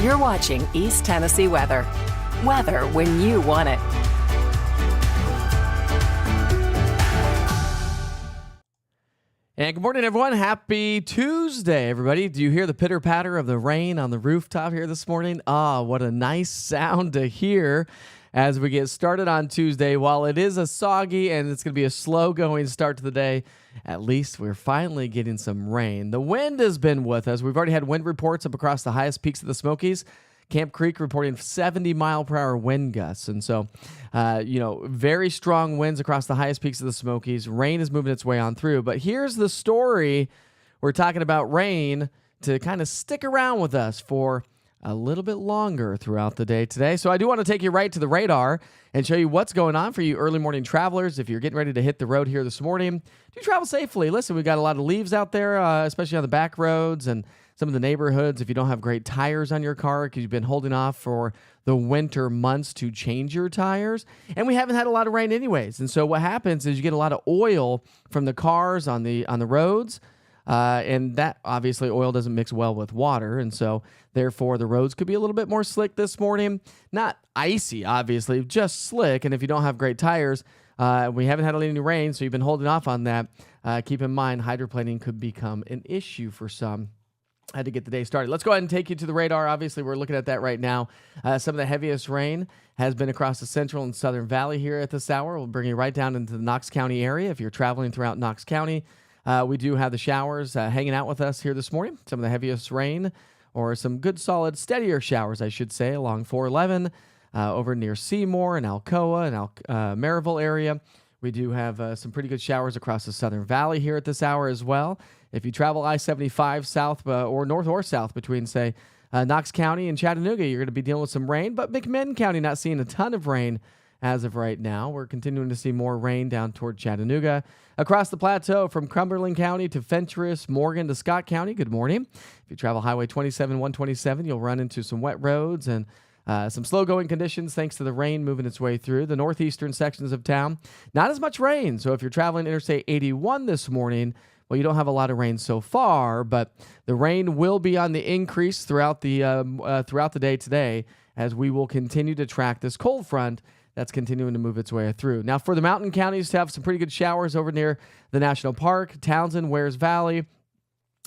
You're watching East Tennessee weather. Weather when you want it. And good morning, everyone. Happy Tuesday, everybody. Do you hear the pitter-patter of the rain on the rooftop here this morning? Ah, what a nice sound to hear as we get started on Tuesday. While it is a soggy and it's going to be a slow-going start to the day, at least we're finally getting some rain. The wind has been with us. We've already had wind reports up across the highest peaks of the Smokies. Camp Creek reporting 70-mile-per-hour wind gusts. And so, very strong winds across the highest peaks of the Smokies. Rain is moving its way on through. But here's the story. We're talking about rain to kind of stick around with us for a little bit longer throughout the day today. So I do want to take you right to the radar and show you what's going on for you early morning travelers. If you're getting ready to hit the road here this morning, do travel safely. Listen, we've got a lot of leaves out there, especially on the back roads and some of the neighborhoods. If you don't have great tires on your car because you've been holding off for the winter months to change your tires, and we haven't had a lot of rain anyways. And so what happens is you get a lot of oil from the cars on the roads, and that obviously oil doesn't mix well with water, and so therefore the roads could be a little bit more slick this morning. Not icy, obviously, just slick. And if you don't have great tires, we haven't had any rain, so you've been holding off on that. Keep in mind, hydroplaning could become an issue for some. I had to get the day started. Let's go ahead and take you to the radar. Obviously, we're looking at that right now. Some of the heaviest rain has been across the central and southern valley here at this hour. We'll bring you right down into the Knox County area. If you're traveling throughout Knox County, we do have the showers hanging out with us here this morning. Some of the heaviest rain, or some good, solid, steadier showers, I should say, along 411 over near Seymour and Alcoa and Maryville area. We do have some pretty good showers across the southern valley here at this hour as well. If you travel I-75 south or north or south between, say, Knox County and Chattanooga, you're going to be dealing with some rain. But McMinn County not seeing a ton of rain as of right now. We're continuing to see more rain down toward Chattanooga. Across the plateau from Cumberland County to Fentress, Morgan to Scott County, good morning. If you travel Highway 27, 127, you'll run into some wet roads and some slow-going conditions thanks to the rain moving its way through the northeastern sections of town. Not as much rain, so if you're traveling Interstate 81 this morning, well, you don't have a lot of rain so far, but the rain will be on the increase throughout the day today as we will continue to track this cold front that's continuing to move its way through. Now, for the mountain counties to have some pretty good showers over near the National Park, Townsend, Wares Valley.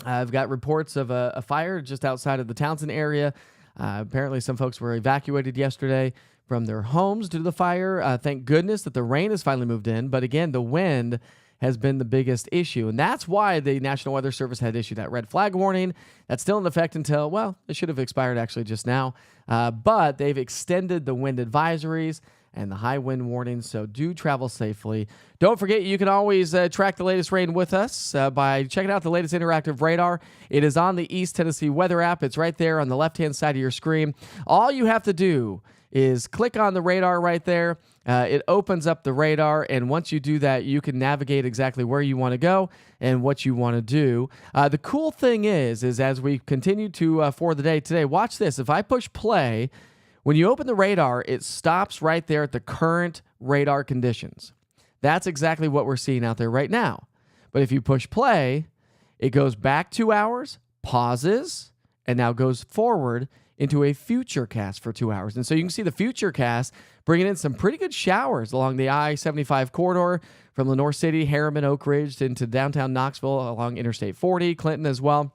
I've got reports of a fire just outside of the Townsend area. Apparently, some folks were evacuated yesterday from their homes due to the fire. Thank goodness that the rain has finally moved in. But again, the wind has been the biggest issue. And that's why the National Weather Service had issued that red flag warning. That's still in effect until, well, it should have expired actually just now. But they've extended the wind advisories and the high wind warnings, so do travel safely. Don't forget, you can always track the latest rain with us by checking out the latest interactive radar. It is on the East Tennessee Weather app. It's right there on the left-hand side of your screen. All you have to do is click on the radar right there. It opens up the radar, and once you do that, you can navigate exactly where you want to go and what you want to do. The cool thing is as we continue to for the day today, watch this. If I push play, when you open the radar, it stops right there at the current radar conditions. That's exactly what we're seeing out there right now. But if you push play, it goes back 2 hours, pauses, and now goes forward into a future cast for 2 hours. And so you can see the future cast bringing in some pretty good showers along the I-75 corridor from Lenore City, Harriman, Oak Ridge into downtown Knoxville along Interstate 40, Clinton as well.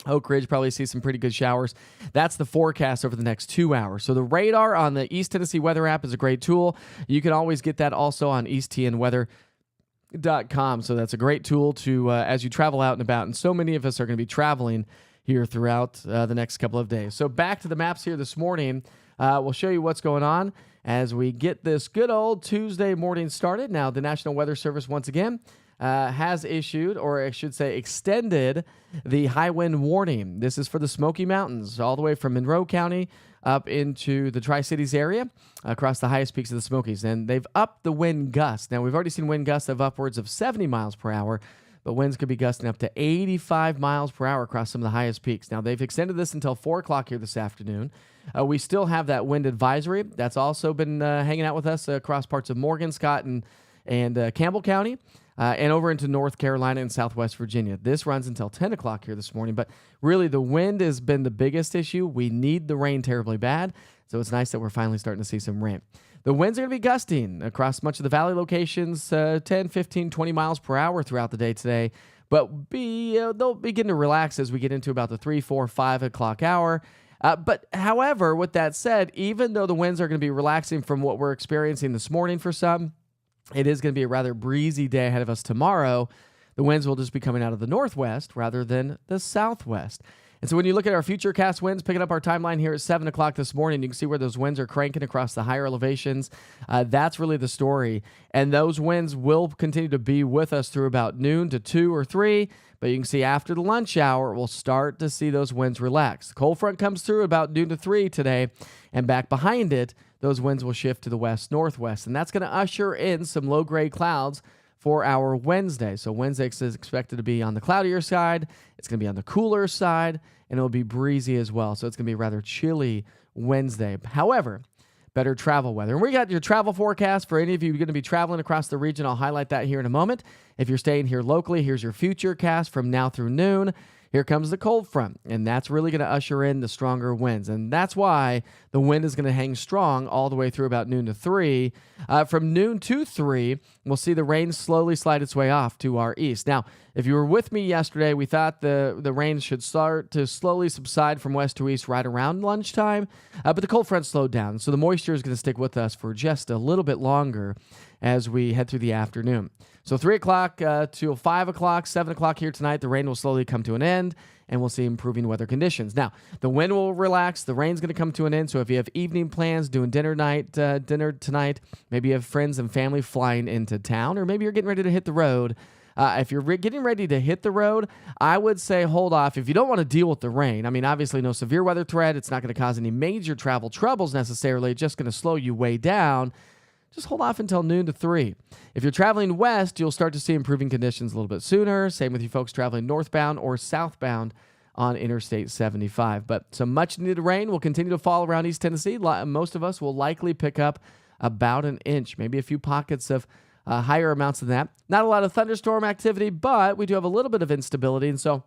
Oak Ridge probably see some pretty good showers. That's the forecast over the next 2 hours. So the radar on the East Tennessee Weather app is a great tool. You can always get that also on easttnweather.com. So that's a great tool to as you travel out and about. And so many of us are going to be traveling here throughout the next couple of days. So back to the maps here this morning. We'll show you what's going on as we get this good old Tuesday morning started. Now, the National Weather Service once again has issued, or I should say extended, the high wind warning. This is for the Smoky Mountains, all the way from Monroe County up into the Tri-Cities area, across the highest peaks of the Smokies. And they've upped the wind gust. Now, we've already seen wind gusts of upwards of 70 miles per hour, but winds could be gusting up to 85 miles per hour across some of the highest peaks. Now, they've extended this until 4 o'clock here this afternoon. We still have that wind advisory. That's also been hanging out with us across parts of Morgan, Scott, and Campbell County. And over into North Carolina and Southwest Virginia. This runs until 10 o'clock here this morning. But really, the wind has been the biggest issue. We need the rain terribly bad. So it's nice that we're finally starting to see some rain. The winds are going to be gusting across much of the valley locations, 10, 15, 20 miles per hour throughout the day today. But they'll begin to relax as we get into about the 3, 4, 5 o'clock hour. But however, with that said, even though the winds are going to be relaxing from what we're experiencing this morning for some, it is going to be a rather breezy day ahead of us tomorrow. The winds will just be coming out of the northwest rather than the southwest. And so when you look at our future cast winds, picking up our timeline here at 7 o'clock this morning, you can see where those winds are cranking across the higher elevations. That's really the story. And those winds will continue to be with us through about noon to 2 or 3. But you can see after the lunch hour, we'll start to see those winds relax. The cold front comes through about noon to 3 today, and back behind it, those winds will shift to the west-northwest. And that's going to usher in some low-grade clouds for our Wednesday. So Wednesday is expected to be on the cloudier side. It's going to be on the cooler side, and it'll be breezy as well. So it's going to be a rather chilly Wednesday. However, better travel weather. And we got your travel forecast for any of you going to be traveling across the region. I'll highlight that here in a moment. If you're staying here locally, here's your future cast from now through noon. Here comes the cold front, and that's really going to usher in the stronger winds. And that's why the wind is going to hang strong all the way through about noon to 3. From noon to 3, we'll see the rain slowly slide its way off to our east. Now, if you were with me yesterday, we thought the rain should start to slowly subside from west to east right around lunchtime, but the cold front slowed down. So the moisture is going to stick with us for just a little bit longer as we head through the afternoon. So 3 o'clock till 5 o'clock, 7 o'clock here tonight, the rain will slowly come to an end, and we'll see improving weather conditions. Now, the wind will relax. The rain's going to come to an end. So if you have evening plans, doing dinner tonight, maybe you have friends and family flying into town, or maybe you're getting ready to hit the road. If you're getting ready to hit the road, I would say hold off. If you don't want to deal with the rain, I mean, obviously no severe weather threat. It's not going to cause any major travel troubles necessarily. It's just going to slow you way down. just hold off until noon to 3. If you're traveling west, you'll start to see improving conditions a little bit sooner. Same with you folks traveling northbound or southbound on Interstate 75. But some much needed rain will continue to fall around East Tennessee. Most of us will likely pick up about an inch, maybe a few pockets of higher amounts than that. Not a lot of thunderstorm activity, but we do have a little bit of instability, and so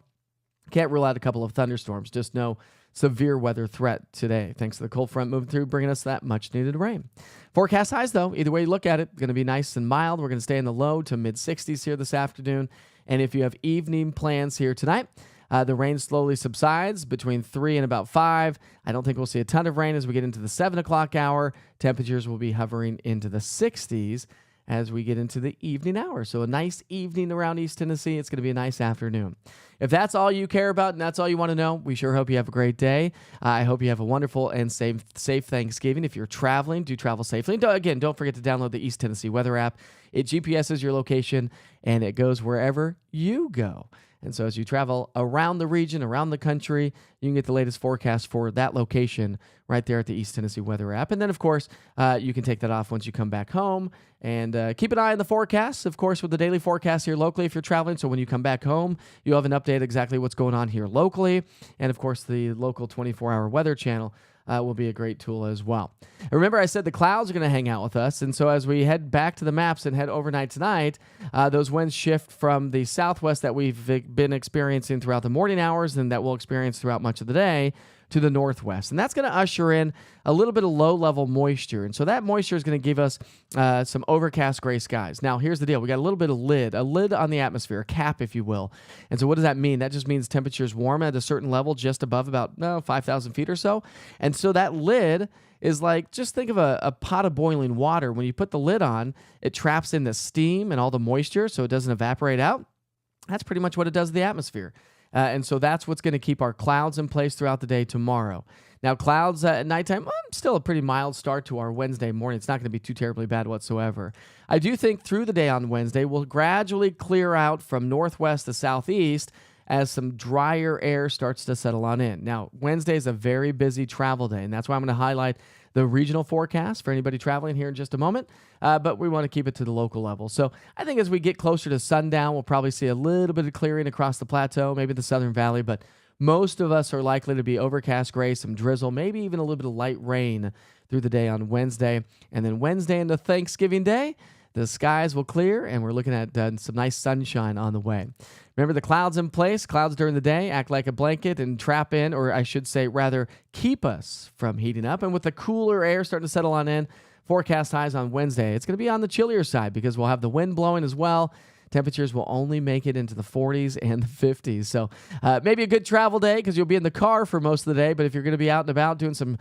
can't rule out a couple of thunderstorms. Just no severe weather threat today, thanks to the cold front moving through, bringing us that much-needed rain. Forecast highs, though, either way you look at it, going to be nice and mild. We're going to stay in the low to mid-60s here this afternoon. And if you have evening plans here tonight, the rain slowly subsides between 3 and about 5. I don't think we'll see a ton of rain as we get into the 7 o'clock hour. Temperatures will be hovering into the 60s as we get into the evening hour. So a nice evening around East Tennessee. It's going to be a nice afternoon. If that's all you care about and that's all you want to know, we sure hope you have a great day. I hope you have a wonderful and safe Thanksgiving. If you're traveling, do travel safely. And again, don't forget to download the East Tennessee weather app. It GPSes your location, and it goes wherever you go. And so as you travel around the region, around the country, you can get the latest forecast for that location right there at the East Tennessee weather app. And then, of course, you can take that off once you come back home. And keep an eye on the forecasts, of course, with the daily forecast here locally if you're traveling. So when you come back home, you'll have an update exactly what's going on here locally. And, of course, the local 24-hour weather channel will be a great tool as well. And remember, I said the clouds are going to hang out with us. And so as we head back to the maps and head overnight tonight, those winds shift from the southwest that we've been experiencing throughout the morning hours and that we'll experience throughout much of the day to the northwest. And that's going to usher in a little bit of low-level moisture. And so that moisture is going to give us some overcast gray skies. Now, here's the deal. We got a little bit of a lid on the atmosphere, a cap, if you will. And so what does that mean? That just means temperatures warm at a certain level just above about 5,000 feet or so. And so that lid is like, just think of a pot of boiling water. When you put the lid on, it traps in the steam and all the moisture so it doesn't evaporate out. That's pretty much what it does to the atmosphere. And so that's what's going to keep our clouds in place throughout the day tomorrow. Now, clouds at nighttime, still a pretty mild start to our Wednesday morning. It's not going to be too terribly bad whatsoever. I do think through the day on Wednesday, we'll gradually clear out from northwest to southeast as some drier air starts to settle on in. Now, Wednesday is a very busy travel day, and that's why I'm going to highlight the regional forecast for anybody traveling here in just a moment, but we want to keep it to the local level. So I think as we get closer to sundown, we'll probably see a little bit of clearing across the plateau, maybe the Southern Valley, but most of us are likely to be overcast gray, some drizzle, maybe even a little bit of light rain through the day on Wednesday. And then Wednesday into Thanksgiving Day, the skies will clear, and we're looking at some nice sunshine on the way. Remember the clouds in place. Clouds during the day act like a blanket and trap in, or I should say rather keep us from heating up. And with the cooler air starting to settle on in, forecast highs on Wednesday, it's going to be on the chillier side because we'll have the wind blowing as well. Temperatures will only make it into the 40s and the 50s. So maybe a good travel day because you'll be in the car for most of the day. But if you're going to be out and about doing some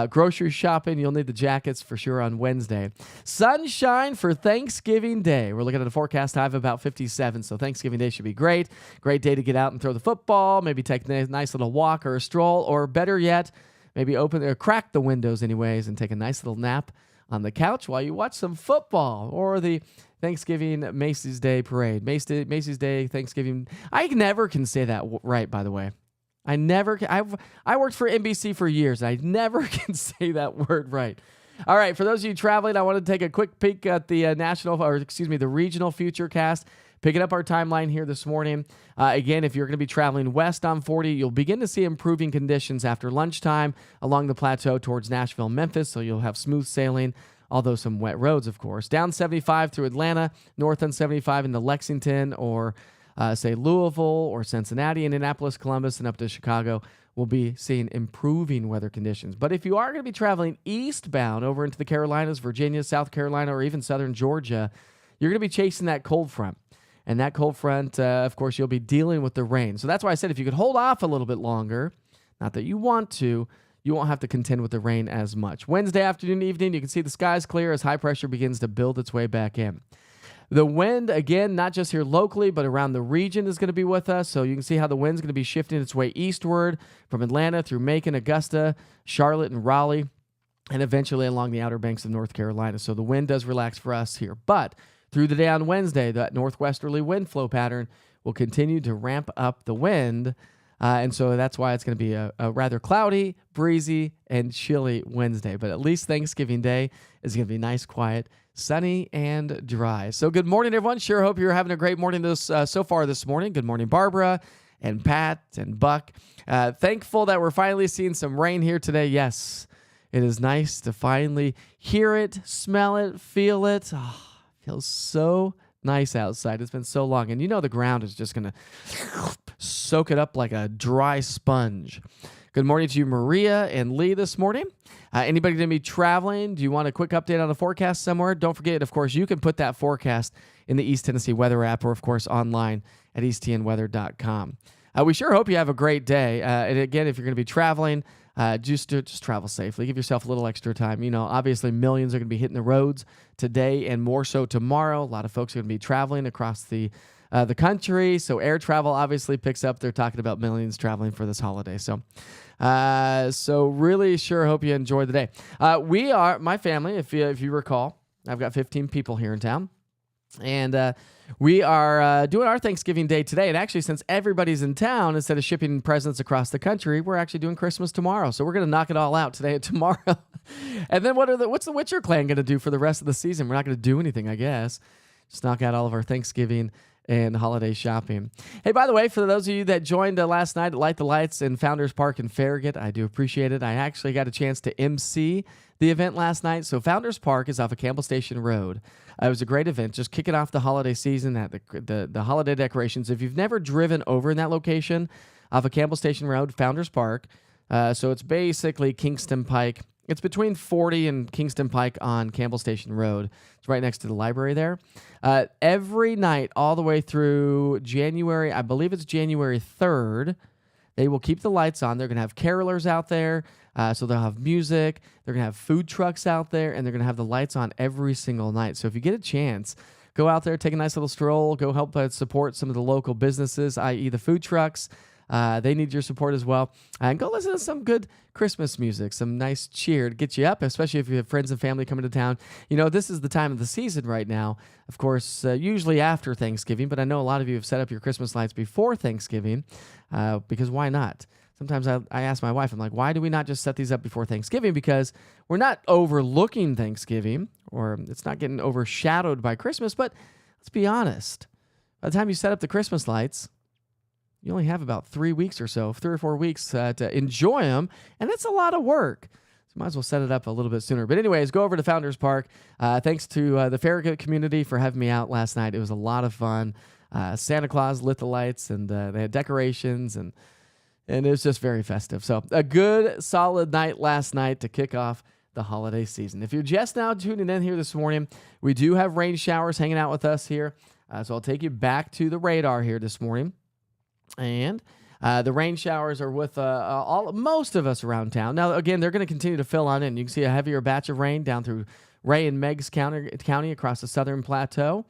grocery shopping, you'll need the jackets for sure on Wednesday. Sunshine for Thanksgiving Day. We're looking at a forecast high of about 57. So Thanksgiving Day should be great. Great day to get out and throw the football, maybe take a nice little walk or a stroll, or better yet, maybe open or crack the windows anyways and take a nice little nap on the couch while you watch some football or the Thanksgiving Macy's Day Parade. Macy's Day Thanksgiving. I never can say that right, by the way. I worked for NBC for years. I never can say that word right. All right, for those of you traveling, I want to take a quick peek at the the regional futurecast. Picking up our timeline here this morning. Again, if you're going to be traveling west on 40, you'll begin to see improving conditions after lunchtime along the plateau towards Nashville and Memphis, so you'll have smooth sailing, although some wet roads, of course. Down 75 through Atlanta, north on 75 into Lexington or, say, Louisville or Cincinnati, Indianapolis, Columbus, and up to Chicago, we'll be seeing improving weather conditions. But if you are going to be traveling eastbound over into the Carolinas, Virginia, South Carolina, or even southern Georgia, you're going to be chasing that cold front. And that cold front, of course, you'll be dealing with the rain. So that's why I said if you could hold off a little bit longer, not that you want to, you won't have to contend with the rain as much. Wednesday afternoon, evening, you can see the skies clear as high pressure begins to build its way back in. The wind, again, not just here locally, but around the region is going to be with us. So you can see how the wind's going to be shifting its way eastward from Atlanta through Macon, Augusta, Charlotte, and Raleigh, and eventually along the Outer Banks of North Carolina. So the wind does relax for us here. But through the day on Wednesday, that northwesterly wind flow pattern will continue to ramp up the wind And so that's why it's going to be a rather cloudy, breezy, and chilly Wednesday. But at least Thanksgiving Day is going to be nice, quiet, sunny, and dry. So good morning, everyone. Sure hope you're having a great morning so far this morning. Good morning, Barbara and Pat and Buck. Thankful that we're finally seeing some rain here today. Yes, it is nice to finally hear it, smell it, feel it. Oh, feels so nice outside. It's been so long. And you know the ground is just going to soak it up like a dry sponge. Good morning to you, Maria and Lee, this morning. Anybody going to be traveling? Do you want a quick update on the forecast somewhere? Don't forget, of course, you can put that forecast in the East Tennessee Weather app or, of course, online at easttnweather.com. We sure hope you have a great day. And again, if you're going to be traveling, just travel safely. Give yourself a little extra time. You know, obviously millions are going to be hitting the roads today and more so tomorrow. A lot of folks are going to be traveling across the country. So air travel obviously picks up. They're talking about millions traveling for this holiday. So really sure hope you enjoy the day. We are, my family, if you recall, I've got 15 people here in town. And we are doing our Thanksgiving Day today. And actually, since everybody's in town, instead of shipping presents across the country, we're actually doing Christmas tomorrow. So we're going to knock it all out today and tomorrow. And then what's the Witcher clan going to do for the rest of the season? We're not going to do anything, I guess. Just knock out all of our Thanksgiving and holiday shopping. Hey, by the way, for those of you that joined last night at Light the Lights in Founders Park in Farragut, I do appreciate it. I actually got a chance to MC the event last night. So Founders Park is off of Campbell Station Road. It was a great event, just kicking off the holiday season, at the holiday decorations. If you've never driven over in that location, off of Campbell Station Road, Founders Park, so it's basically Kingston Pike. It's between 40 and Kingston Pike on Campbell Station Road. It's right next to the library there. Every night, all the way through January, I believe it's January 3rd, they will keep the lights on. They're going to have carolers out there. So they'll have music, they're going to have food trucks out there, and they're going to have the lights on every single night. So if you get a chance, go out there, take a nice little stroll, go help support some of the local businesses, i.e. the food trucks. They need your support as well. And go listen to some good Christmas music, some nice cheer to get you up, especially if you have friends and family coming to town. You know, this is the time of the season right now, of course, usually after Thanksgiving, but I know a lot of you have set up your Christmas lights before Thanksgiving, because why not? Sometimes I ask my wife, I'm like, why do we not just set these up before Thanksgiving? Because we're not overlooking Thanksgiving, or it's not getting overshadowed by Christmas. But let's be honest. By the time you set up the Christmas lights, you only have about 3 weeks or so, 3 or 4 weeks to enjoy them. And that's a lot of work. So might as well set it up a little bit sooner. But anyways, go over to Founders Park. Thanks to the Farragut community for having me out last night. It was a lot of fun. Santa Claus lit the lights, and they had decorations, and it was just very festive. So a good, solid night last night to kick off the holiday season. If you're just now tuning in here this morning, we do have rain showers hanging out with us here. So I'll take you back to the radar here this morning. And the rain showers are with most of us around town. Now, again, they're going to continue to fill on in. You can see a heavier batch of rain down through Ray and Meigs County across the southern plateau.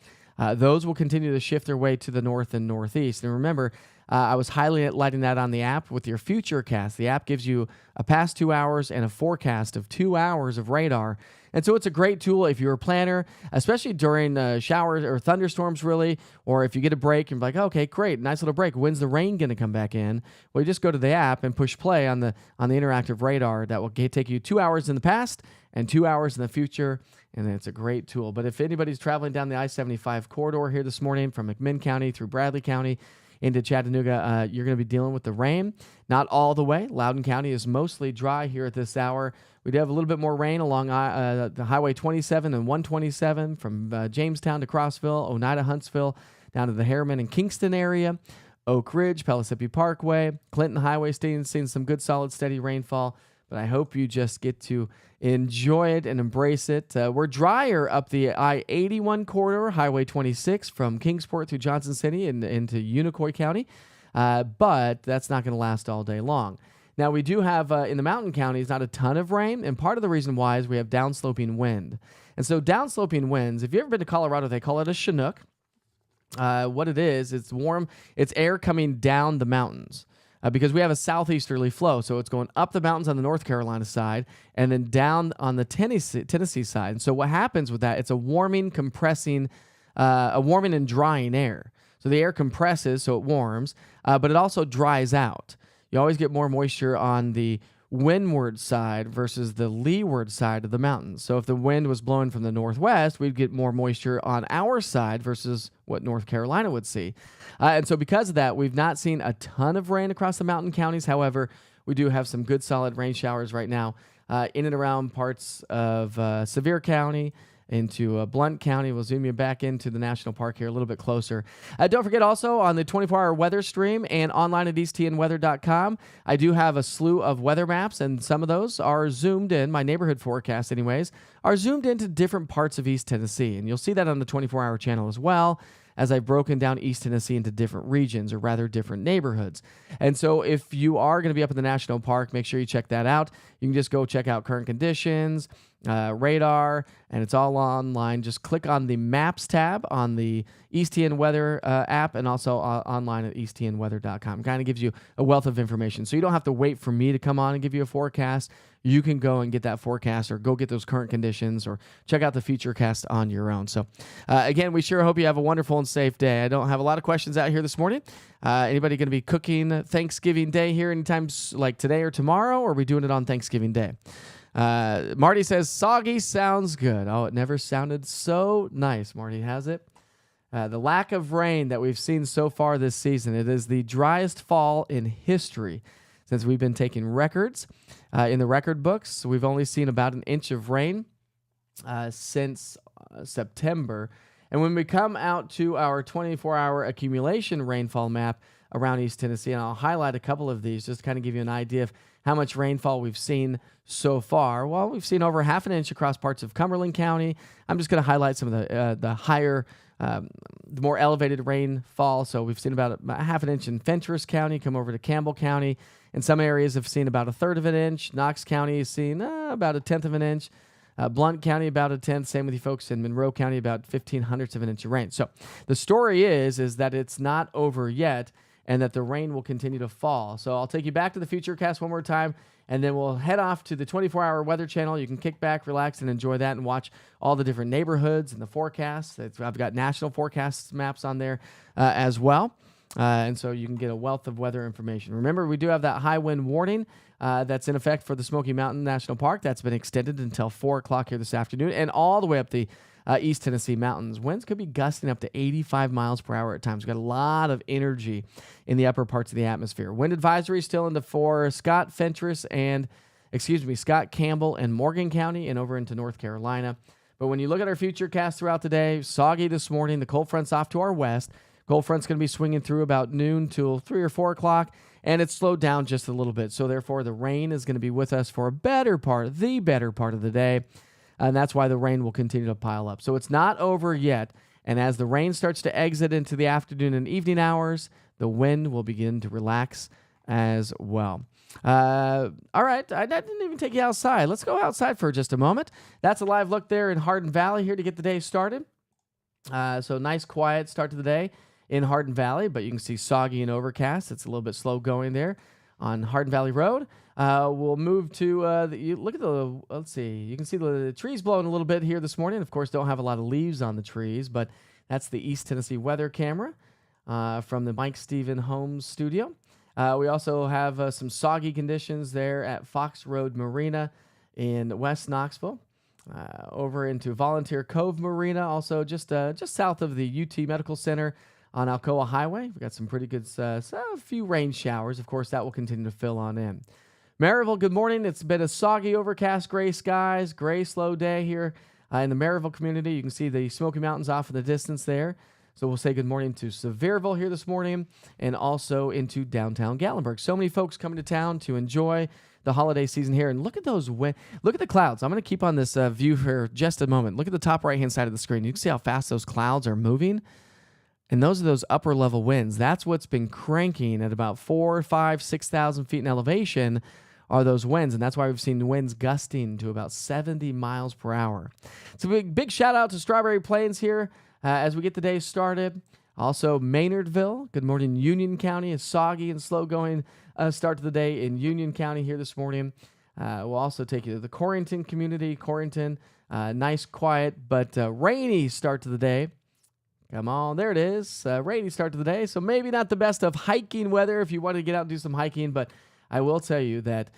Those will continue to shift their way to the north and northeast. And remember, I was highlighting that on the app with your Futurecast. The app gives you a past 2 hours and a forecast of 2 hours of radar. And so it's a great tool if you're a planner, especially during showers or thunderstorms, really, or if you get a break and be like, okay, great, nice little break. When's the rain going to come back in? Well, you just go to the app and push play on the interactive radar. That will take you 2 hours in the past and 2 hours in the future, and it's a great tool. But if anybody's traveling down the I-75 corridor here this morning from McMinn County through Bradley County into Chattanooga, you're going to be dealing with the rain. Not all the way. Loudoun County is mostly dry here at this hour. We do have a little bit more rain along the Highway 27 and 127 from Jamestown to Crossville, Oneida, Huntsville, down to the Harriman and Kingston area, Oak Ridge, Pellissippi Parkway, Clinton Highway, seeing some good, solid, steady rainfall. But I hope you just get to enjoy it and embrace it. We're drier up the I-81 corridor, Highway 26 from Kingsport through Johnson City and into Unicoi County, but that's not going to last all day long. Now, we do have, in the mountain counties, not a ton of rain, and part of the reason why is we have downsloping wind. And so downsloping winds, if you've ever been to Colorado, they call it a Chinook. What it is, it's warm, it's air coming down the mountains. Because we have a southeasterly flow, so it's going up the mountains on the North Carolina side and then down on the Tennessee side. And so what happens with that, it's a warming, compressing, a warming and drying air. So the air compresses, so it warms, but it also dries out. You always get more moisture on the windward side versus the leeward side of the mountains. So if the wind was blowing from the northwest, we'd get more moisture on our side versus what North Carolina would see. And so because of that, we've not seen a ton of rain across the mountain counties. However, we do have some good solid rain showers right now in and around parts of Sevier County, into Blount County. We'll zoom you back into the national park here a little bit closer. Don't forget also on the 24-hour weather stream and online at easttnweather.com, I do have a slew of weather maps, and some of those are zoomed in, my neighborhood forecast anyways, are zoomed into different parts of East Tennessee. And you'll see that on the 24-hour channel as well, as I've broken down East Tennessee into different regions, or rather different neighborhoods. And so if you are going to be up in the national park, make sure you check that out. You can just go check out current conditions, radar, and it's all online. Just click on the Maps tab on the EastTN Weather app, and also online at easttnweather.com. Kind of gives you a wealth of information. So you don't have to wait for me to come on and give you a forecast. You can go and get that forecast, or go get those current conditions, or check out the Futurecast on your own. So again, we sure hope you have a wonderful and safe day. I don't have a lot of questions out here this morning. Anybody going to be cooking Thanksgiving Day here anytime like today or tomorrow, or are we doing it on Thanksgiving Day? Marty says, soggy sounds good. Oh, it never sounded so nice, Marty, has it? The lack of rain that we've seen so far this season, it is the driest fall in history since we've been taking records in the record books. We've only seen about an inch of rain since September. And when we come out to our 24-hour accumulation rainfall map around East Tennessee, and I'll highlight a couple of these just to kind of give you an idea of how much rainfall we've seen so far. Well, we've seen over half an inch across parts of Cumberland County. I'm just going to highlight some of the higher, the more elevated rainfall. So we've seen about a half an inch in Fentress County, come over to Campbell County. In some areas have seen about a third of an inch. Knox County has seen about a tenth of an inch. Blount County about a tenth. Same with you folks in Monroe County, about 0.15 of an inch of rain. So the story is that it's not over yet, and that the rain will continue to fall. So I'll take you back to the Futurecast one more time, and then we'll head off to the 24-hour weather channel. You can kick back, relax, and enjoy that, and watch all the different neighborhoods and the forecasts. I've got national forecast maps on there as well. And so you can get a wealth of weather information. Remember, we do have that high wind warning that's in effect for the Smoky Mountain National Park. That's been extended until 4 o'clock here this afternoon, and all the way up the East Tennessee mountains. Winds could be gusting up to 85 miles per hour at times. We've got a lot of energy in the upper parts of the atmosphere. Wind advisory still into for Scott, Campbell, and Morgan County, and over into North Carolina. But when you look at our Futurecast throughout the day, soggy this morning. The cold front's off to our west. Cold front's going to be swinging through about noon till 3 or 4 o'clock, and it's slowed down just a little bit. So therefore, the rain is going to be with us for the better part of the day. And that's why the rain will continue to pile up. So it's not over yet. And as the rain starts to exit into the afternoon and evening hours, the wind will begin to relax as well. All right, I didn't even take you outside. Let's go outside for just a moment. That's a live look there in Hardin Valley here to get the day started. So nice, quiet start to the day in Hardin Valley, but you can see soggy and overcast. It's a little bit slow going there on Hardin Valley Road. We'll move to look at the, let's see, you can see the trees blowing a little bit here this morning. Of course, don't have a lot of leaves on the trees, but that's the East Tennessee weather camera from the Mike Stephen Homes studio. We also have some soggy conditions there at Fox Road Marina in West Knoxville. Over into Volunteer Cove Marina, also just south of the UT Medical Center on Alcoa Highway. We've got some pretty good, a few rain showers. Of course, that will continue to fill on in. Maryville, good morning. It's been a soggy, overcast, gray skies, gray, slow day here in the Maryville community. You can see the Smoky Mountains off in the distance there. So we'll say good morning to Sevierville here this morning, and also into downtown Gatlinburg. So many folks coming to town to enjoy the holiday season here. And look at those look at the clouds. I'm going to keep on this view for just a moment. Look at the top right-hand side of the screen. You can see how fast those clouds are moving. And those are those upper level winds. That's what's been cranking at about 4,000, 5,000, 6,000 feet in elevation are those winds. And that's why we've seen winds gusting to about 70 miles per hour. So big shout out to Strawberry Plains here as we get the day started. Also, Maynardville. Good morning, Union County. A soggy and slow going start to the day in Union County here this morning. We'll also take you to the Corrington community. Corrington, nice, quiet, but rainy start to the day. Come on, there it is. Rainy start to the day, so maybe not the best of hiking weather if you want to get out and do some hiking, but I will tell you that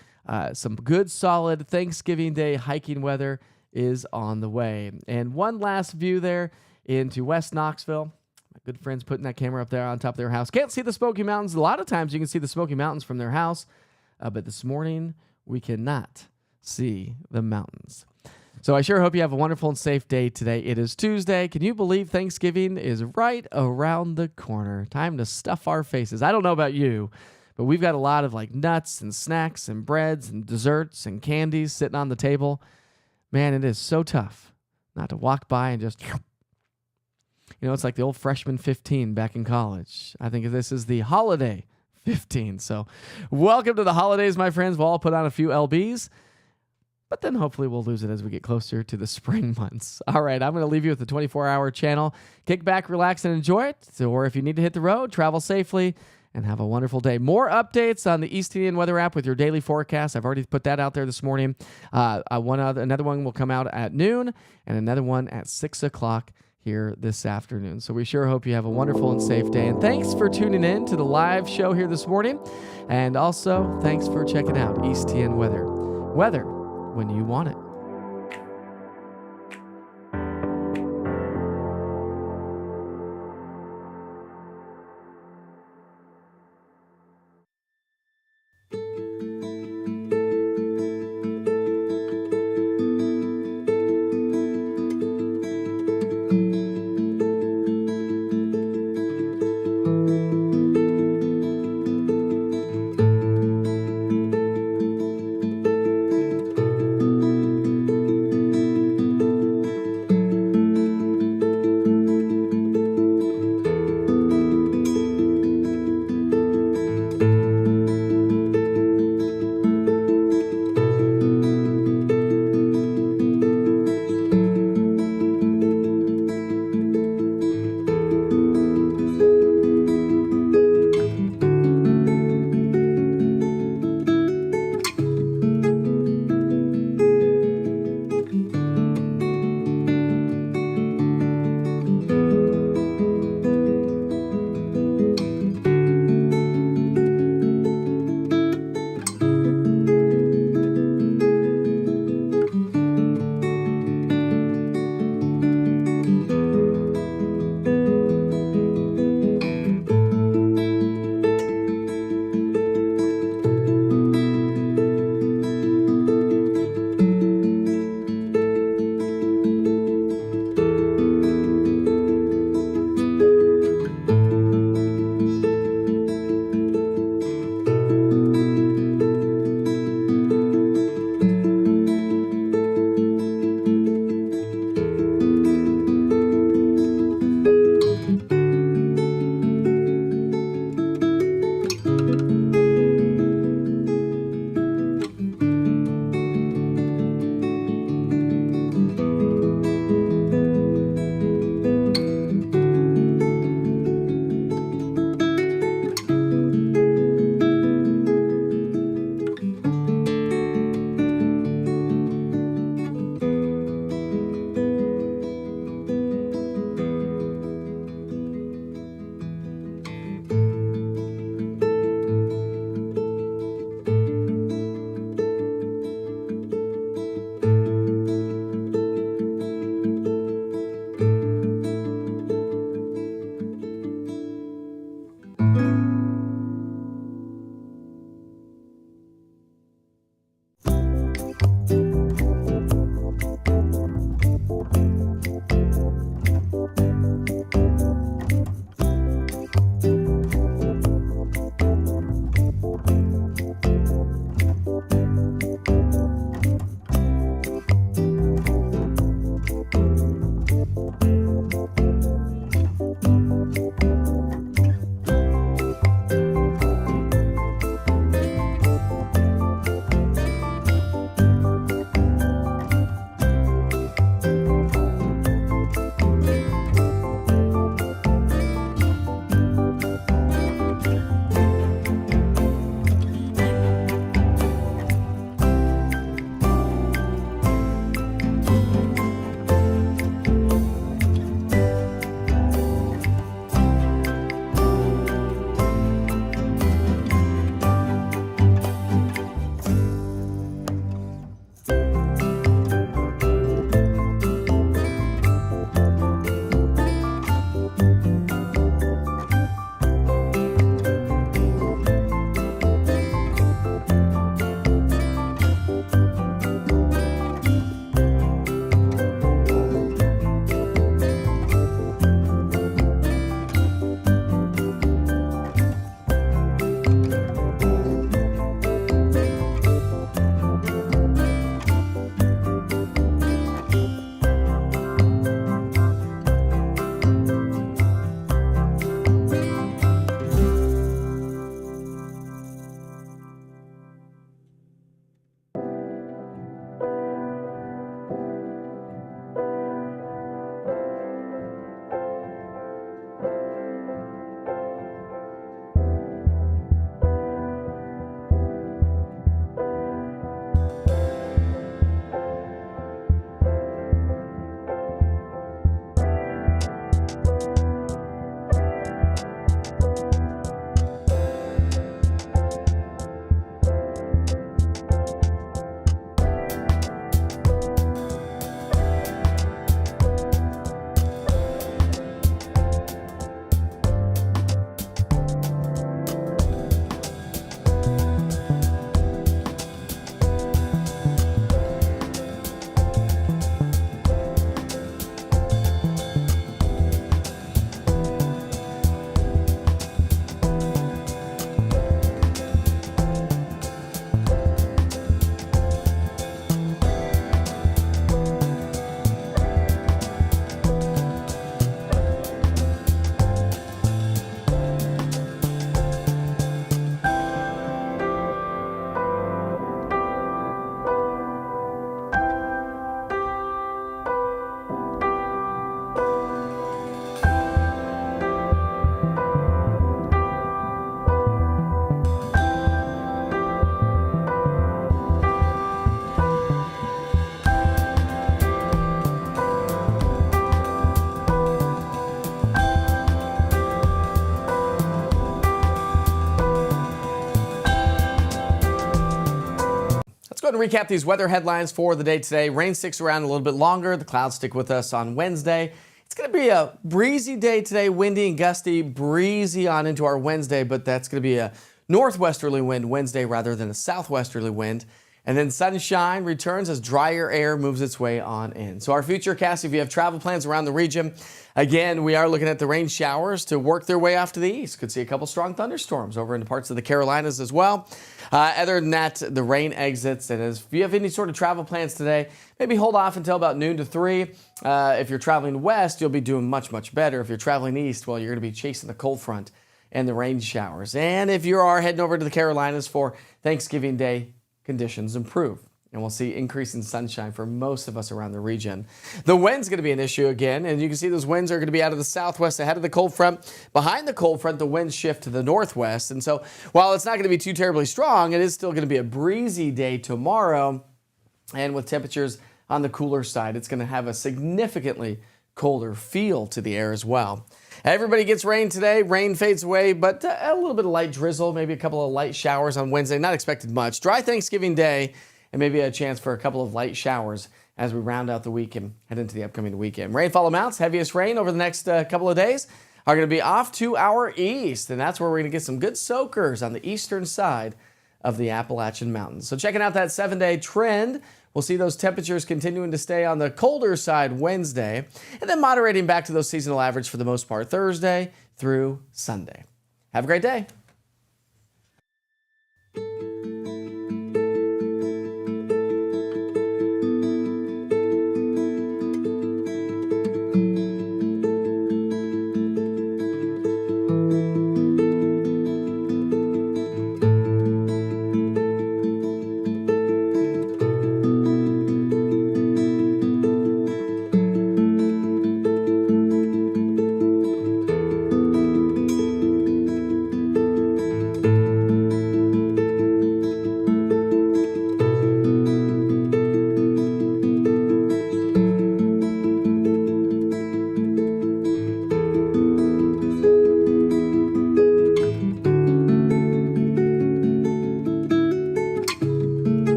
some good, solid Thanksgiving Day hiking weather is on the way. And one last view there into West Knoxville. My good friends putting that camera up there on top of their house. Can't see the Smoky Mountains. A lot of times you can see the Smoky Mountains from their house, but this morning we cannot see the mountains. So I sure hope you have a wonderful and safe day today. It is Tuesday. Can you believe Thanksgiving is right around the corner? Time to stuff our faces. I don't know about you, but we've got a lot of like nuts and snacks and breads and desserts and candies sitting on the table. Man, it is so tough not to walk by and just, it's like the old freshman 15 back in college. I think this is the holiday 15. So welcome to the holidays, my friends. We'll all put on a few LBs. But then hopefully we'll lose it as we get closer to the spring months. All right, I'm going to leave you with the 24-hour channel. Kick back, relax, and enjoy it. Or if you need to hit the road, travel safely and have a wonderful day. More updates on the East Indian Weather app with your daily forecast. I've already put that out there this morning. Another one will come out at noon and another one at 6 o'clock here this afternoon. So we sure hope you have a wonderful and safe day. And thanks for tuning in to the live show here this morning. And also, thanks for checking out EastTN Weather. Weather when you want it. go ahead and recap these weather headlines for the day today. Rain sticks around a little bit longer. The clouds stick with us on Wednesday. It's going to be a breezy day today, windy and gusty, breezy on into our Wednesday, but that's going to be a northwesterly wind Wednesday rather than a southwesterly wind. And then sunshine returns as drier air moves its way on in. So our futurecast, if you have travel plans around the region, again, we are looking at the rain showers to work their way off to the east. Could see a couple strong thunderstorms over into parts of the Carolinas as well. Other than that, the rain exits. And if you have any sort of travel plans today, maybe hold off until about noon to 3. If you're traveling west, you'll be doing much, much better. If you're traveling east, well, you're going to be chasing the cold front and the rain showers. And if you are heading over to the Carolinas for Thanksgiving Day, conditions improve, and we'll see increasing sunshine for most of us around the region. The wind's going to be an issue again, and you can see those winds are going to be out of the southwest ahead of the cold front. Behind the cold front, the winds shift to the northwest, and so while it's not going to be too terribly strong, it is still going to be a breezy day tomorrow, and with temperatures on the cooler side, it's going to have a significantly colder feel to the air as well. Everybody gets rain today. Rain fades away, but a little bit of light drizzle, maybe a couple of light showers on Wednesday. Not expected much. Dry Thanksgiving Day, and maybe a chance for a couple of light showers as we round out the week and head into the upcoming weekend. Rainfall amounts, heaviest rain over the next couple of days are going to be off to our east, and that's where we're going to get some good soakers on the eastern side of the Appalachian Mountains. So checking out that 7-day trend, we'll see those temperatures continuing to stay on the colder side Wednesday, and then moderating back to those seasonal average for the most part Thursday through Sunday. Have a great day.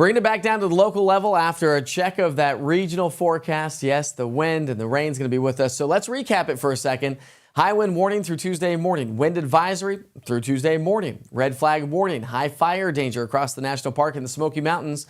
Bringing it back down to the local level after a check of that regional forecast. Yes, the wind and the rain is going to be with us. So let's recap it for a second. High wind warning through Tuesday morning. Wind advisory through Tuesday morning. Red flag warning. High fire danger across the national park in the Smoky Mountains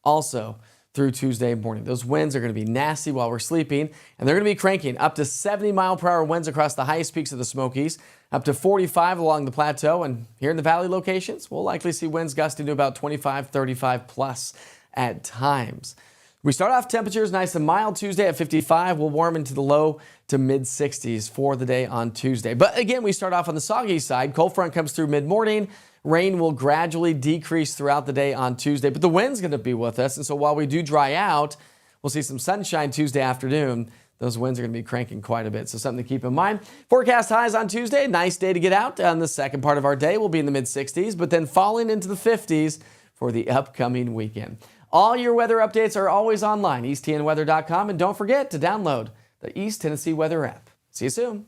also through Tuesday morning. Those winds are going to be nasty while we're sleeping, and they're going to be cranking up to 70-mile-per-hour winds across the highest peaks of the Smokies, up to 45 along the plateau, and here in the valley locations, we'll likely see winds gusting to about 25, 35 plus at times. We start off temperatures nice and mild Tuesday at 55. We'll warm into the low to mid 60s for the day on Tuesday. But again, we start off on the soggy side. Cold front comes through mid-morning. Rain will gradually decrease throughout the day on Tuesday, but the wind's going to be with us. And so while we do dry out, we'll see some sunshine Tuesday afternoon. Those winds are going to be cranking quite a bit, so something to keep in mind. Forecast highs on Tuesday. Nice day to get out. On the second part of our day, we'll be in the mid-60s, but then falling into the 50s for the upcoming weekend. All your weather updates are always online, easttnweather.com, and don't forget to download the East Tennessee Weather app. See you soon.